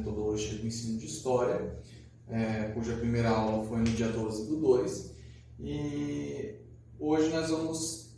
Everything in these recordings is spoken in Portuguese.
metodologia do ensino de História, cuja primeira aula foi no dia 12/2, e hoje nós vamos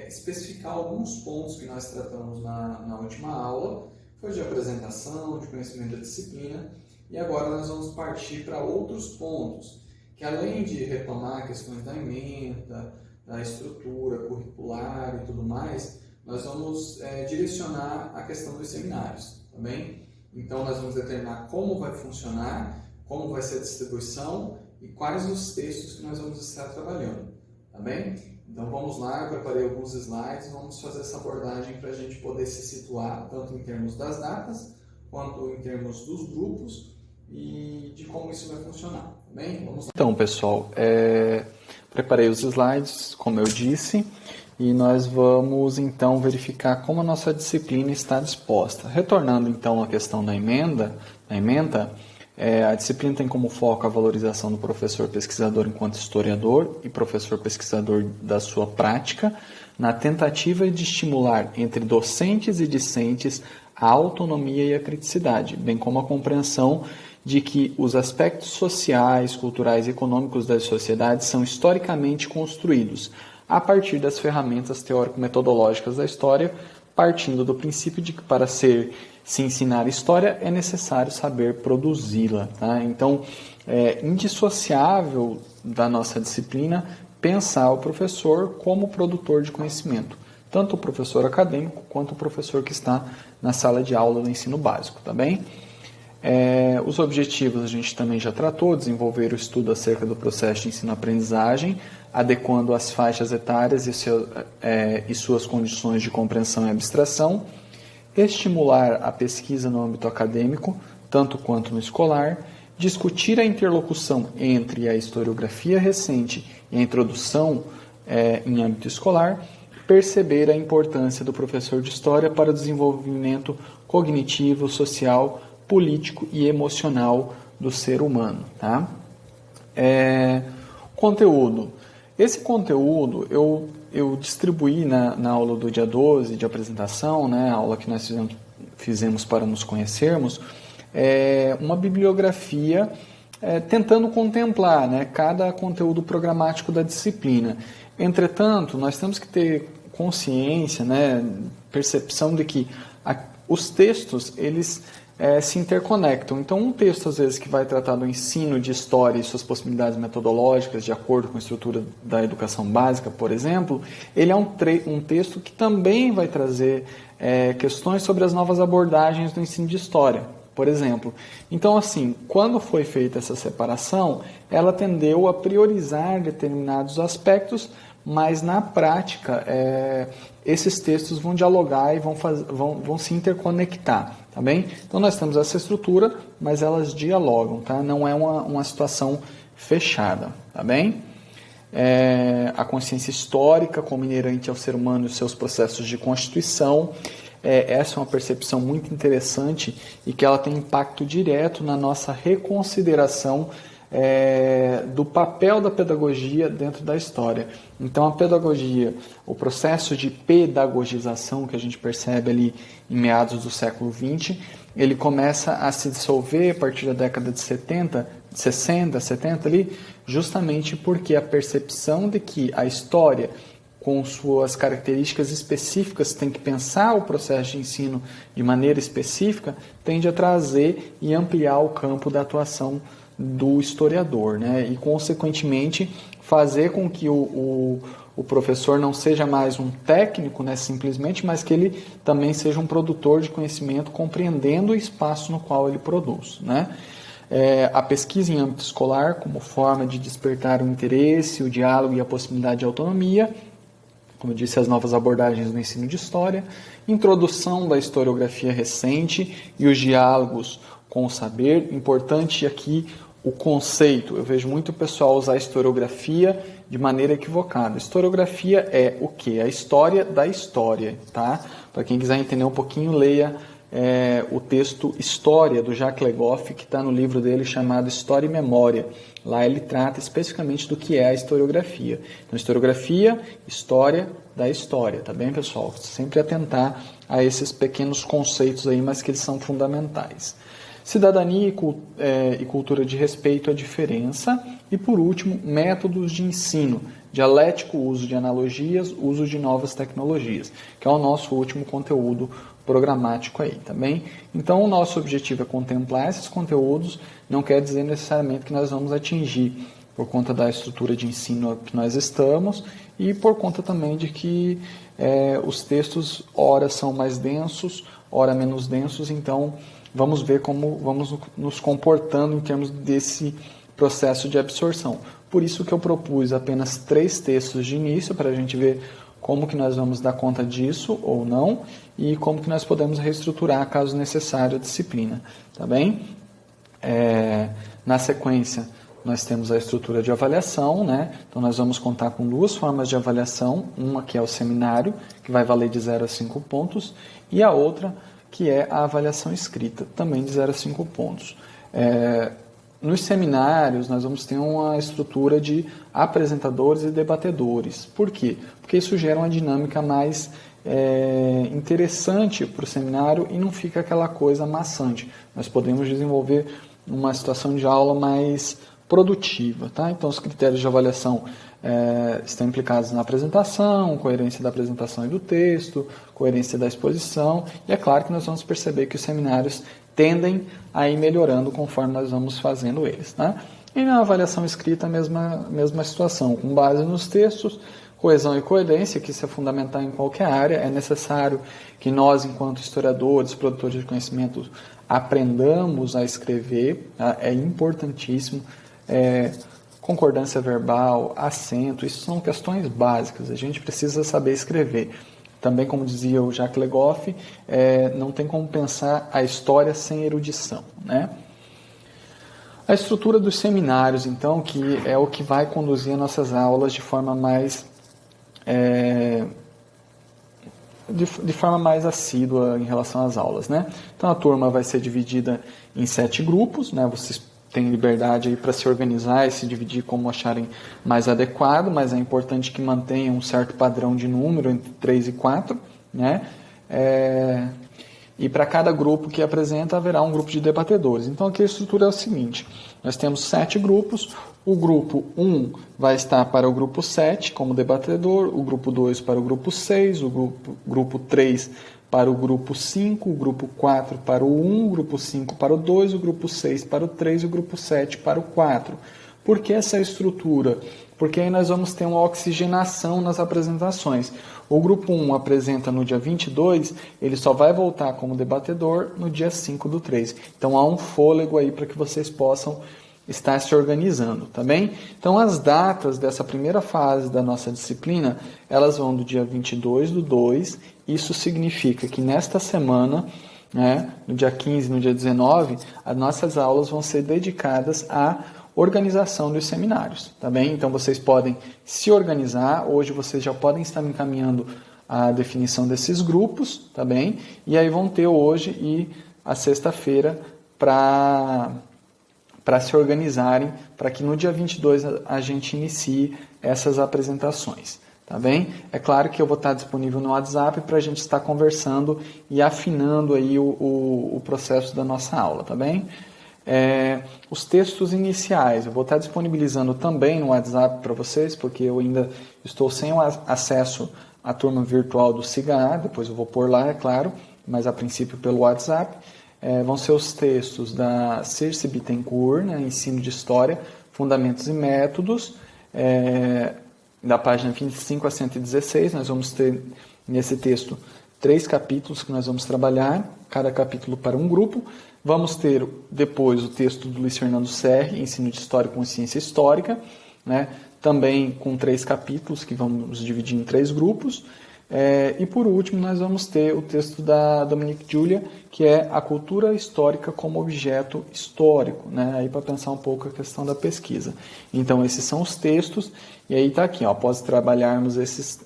especificar alguns pontos que nós tratamos na última aula. Foi de apresentação, de conhecimento da disciplina, e agora nós vamos partir para outros pontos, que além de retomar questões da ementa, da estrutura curricular e tudo mais, nós vamos direcionar a questão dos seminários, tá bem? Então nós vamos determinar como vai funcionar, como vai ser a distribuição e quais os textos que nós vamos estar trabalhando, tá bem? Então vamos lá, eu preparei alguns slides, vamos fazer essa abordagem para a gente poder se situar tanto em termos das datas, quanto em termos dos grupos e de como isso vai funcionar, tá bem? Vamos lá. Então, pessoal, preparei os slides, como eu disse, e nós vamos então verificar como a nossa disciplina está disposta. Retornando então à questão da ementa, a disciplina tem como foco a valorização do professor pesquisador enquanto historiador e professor pesquisador da sua prática, na tentativa de estimular entre docentes e discentes a autonomia e a criticidade, bem como a compreensão de que os aspectos sociais, culturais e econômicos das sociedades são historicamente construídos a partir das ferramentas teórico-metodológicas da história, partindo do princípio de que para se ensinar história é necessário saber produzi-la. Tá? Então, é indissociável da nossa disciplina pensar o professor como produtor de conhecimento, tanto o professor acadêmico quanto o professor que está na sala de aula do ensino básico, tá bem? Os objetivos a gente também já tratou: desenvolver o estudo acerca do processo de ensino-aprendizagem, adequando as faixas etárias e suas condições de compreensão e abstração, estimular a pesquisa no âmbito acadêmico, tanto quanto no escolar, discutir a interlocução entre a historiografia recente e a introdução em âmbito escolar, perceber a importância do professor de história para o desenvolvimento cognitivo, social, político e emocional do ser humano. Tá? Conteúdo. Esse conteúdo eu distribuí na aula do dia 12 de apresentação, né, a aula que nós fizemos para nos conhecermos, uma bibliografia tentando contemplar, né, cada conteúdo programático da disciplina. Entretanto, nós temos que ter consciência, né, percepção de que os textos, eles se interconectam. Então, um texto, às vezes, que vai tratar do ensino de história e suas possibilidades metodológicas, de acordo com a estrutura da educação básica, por exemplo, ele é um texto que também vai trazer questões sobre as novas abordagens do ensino de história, por exemplo. Então, assim, quando foi feita essa separação, ela tendeu a priorizar determinados aspectos, mas na prática esses textos vão dialogar e vão se interconectar, tá bem? Então nós temos essa estrutura, mas elas dialogam, tá? Não é uma situação fechada, tá bem? A consciência histórica como inerente ao ser humano e os seus processos de constituição, essa é uma percepção muito interessante e que ela tem impacto direto na nossa reconsideração do papel da pedagogia dentro da história. Então a pedagogia, o processo de pedagogização que a gente percebe ali em meados do século XX, ele começa a se dissolver a partir da década de 60, 70 ali, justamente porque a percepção de que a história, com suas características específicas, tem que pensar o processo de ensino de maneira específica, tende a trazer e ampliar o campo da atuação do historiador, né? E, consequentemente, fazer com que o professor não seja mais um técnico, né, simplesmente, mas que ele também seja um produtor de conhecimento, compreendendo o espaço no qual ele produz, né? A pesquisa em âmbito escolar como forma de despertar o interesse, o diálogo e a possibilidade de autonomia, como eu disse, as novas abordagens do ensino de história, introdução da historiografia recente e os diálogos com o saber. Importante aqui o conceito. Eu vejo muito pessoal usar a historiografia de maneira equivocada. Historiografia é o quê? A história da história, tá? Para quem quiser entender um pouquinho, leia o texto História, do Jacques Legoff, que está no livro dele chamado História e Memória. Lá ele trata especificamente do que é a historiografia. Então, historiografia, história da história, tá bem, pessoal? Sempre atentar a esses pequenos conceitos aí, mas que eles são fundamentais. Cidadania e cultura de respeito, a diferença. E, por último, métodos de ensino, dialético, uso de analogias, uso de novas tecnologias, que é o nosso último conteúdo programático aí, tá bem? Então, o nosso objetivo é contemplar esses conteúdos, não quer dizer necessariamente que nós vamos atingir, por conta da estrutura de ensino que nós estamos e por conta também de que os textos, ora são mais densos, ora menos densos, então vamos ver como vamos nos comportando em termos desse processo de absorção. Por isso que eu propus apenas 3 textos de início, para a gente ver como que nós vamos dar conta disso ou não, e como que nós podemos reestruturar, caso necessário, a disciplina. Tá bem? Na sequência, nós temos a estrutura de avaliação, né? Então nós vamos contar com 2 formas de avaliação, uma que é o seminário, que vai valer de 0 a 5 pontos, e a outra que é a avaliação escrita, também de 0 a 5 pontos. Nos seminários, nós vamos ter uma estrutura de apresentadores e debatedores. Por quê? Porque isso gera uma dinâmica mais interessante para o seminário e não fica aquela coisa maçante. Nós podemos desenvolver uma situação de aula mais produtiva. Tá? Então, os critérios de avaliação estão implicados na apresentação, coerência da apresentação e do texto, coerência da exposição, e é claro que nós vamos perceber que os seminários tendem a ir melhorando conforme nós vamos fazendo eles. Tá? E na avaliação escrita, a mesma situação, com base nos textos, coesão e coerência, que isso é fundamental em qualquer área, é necessário que nós, enquanto historiadores, produtores de conhecimento, aprendamos a escrever, tá? É importantíssimo. Concordância verbal, acento, isso são questões básicas, a gente precisa saber escrever. Também, como dizia o Jacques Le Goff, não tem como pensar a história sem erudição, né? A estrutura dos seminários, então, que é o que vai conduzir as nossas aulas de forma mais de forma mais assídua em relação às aulas, né? Então, a turma vai ser dividida em 7 grupos, né? Vocês têm liberdade aí para se organizar e se dividir como acharem mais adequado, mas é importante que mantenham um certo padrão de número entre 3 e 4, né? E para cada grupo que apresenta, haverá um grupo de debatedores. Então, aqui a estrutura é o seguinte: nós temos 7 grupos. O grupo 1 vai estar para o grupo 7 como debatedor, o grupo 2 para o grupo 6, o grupo 3 para o grupo 5, o grupo 4 para o 1, o grupo 5 para o 2, o grupo 6 para o 3 e o grupo 7 para o 4. Por que essa estrutura? Porque aí nós vamos ter uma oxigenação nas apresentações. O grupo 1 apresenta no dia 22, ele só vai voltar como debatedor no dia 5 do 3. Então há um fôlego aí para que vocês possam estar se organizando, tá bem? Então as datas dessa primeira fase da nossa disciplina, elas vão do dia 22 do 2, isso significa que nesta semana, né, no dia 15 e no dia 19, as nossas aulas vão ser dedicadas à organização dos seminários, tá bem? Então vocês podem se organizar, hoje vocês já podem estar me encaminhando a definição desses grupos, tá bem? E aí vão ter hoje e a sexta-feira para se organizarem, para que no dia 22 a gente inicie essas apresentações, tá bem? É claro que eu vou estar disponível no WhatsApp para a gente estar conversando e afinando aí o processo da nossa aula, tá bem? Os textos iniciais, eu vou estar disponibilizando também no WhatsApp para vocês, porque eu ainda estou sem o acesso à turma virtual do SIGA, depois eu vou pôr lá, é claro, mas a princípio pelo WhatsApp. Vão ser os textos da Circe Bittencourt, né, Ensino de História, Fundamentos e Métodos, da página 25 a 116. Nós vamos ter nesse texto 3 capítulos que nós vamos trabalhar, cada capítulo para um grupo. Vamos ter depois o texto do Luiz Fernando Serri, Ensino de História com Ciência Histórica, né, também com 3 capítulos que vamos dividir em 3 grupos. E por último nós vamos ter o texto da Dominique Julia, que é a cultura histórica como objeto histórico, né? Aí para pensar um pouco a questão da pesquisa. Então esses são os textos, e aí está aqui, ó, após trabalharmos esses,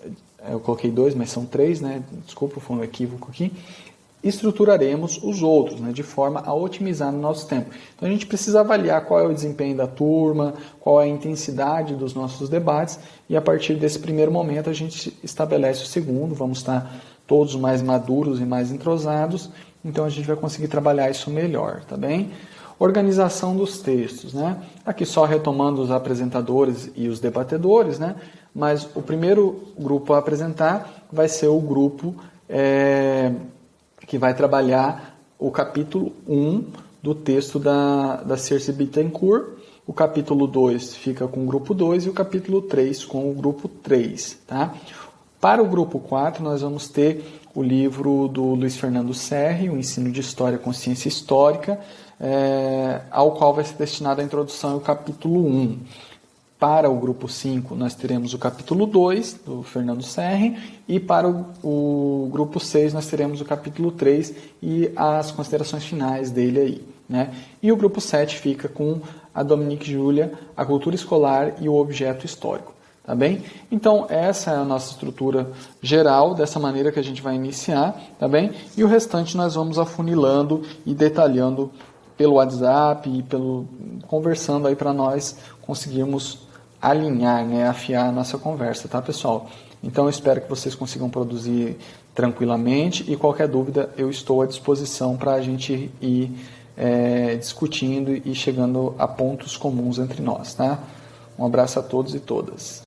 eu coloquei 2, mas são 3, né? Desculpa, foi um equívoco aqui. Estruturaremos os outros, né, de forma a otimizar o nosso tempo. Então a gente precisa avaliar qual é o desempenho da turma, qual é a intensidade dos nossos debates, e a partir desse primeiro momento a gente estabelece o segundo, vamos estar todos mais maduros e mais entrosados, então a gente vai conseguir trabalhar isso melhor, tá bem? Organização dos textos, né? Aqui só retomando os apresentadores e os debatedores, né? Mas o primeiro grupo a apresentar vai ser o grupo que vai trabalhar o capítulo 1 do texto da Circe Bittencourt. O capítulo 2 fica com o grupo 2 e o capítulo 3 com o grupo 3, tá? Para o grupo 4, nós vamos ter o livro do Luiz Fernando Serri, O Ensino de História com Ciência Histórica, ao qual vai ser destinada a introdução e o capítulo 1. Para o grupo 5, nós teremos o capítulo 2, do Fernando Serri, e para o grupo 6, nós teremos o capítulo 3 e as considerações finais dele aí, né? E o grupo 7 fica com a Dominique Julia, a cultura escolar e o objeto histórico. Tá bem? Então, essa é a nossa estrutura geral, dessa maneira que a gente vai iniciar, tá bem? E o restante nós vamos afunilando e detalhando pelo WhatsApp e conversando aí para nós conseguirmos alinhar, né, afiar a nossa conversa, tá, pessoal? Então, eu espero que vocês consigam produzir tranquilamente e qualquer dúvida eu estou à disposição para a gente ir discutindo e chegando a pontos comuns entre nós, tá? Um abraço a todos e todas.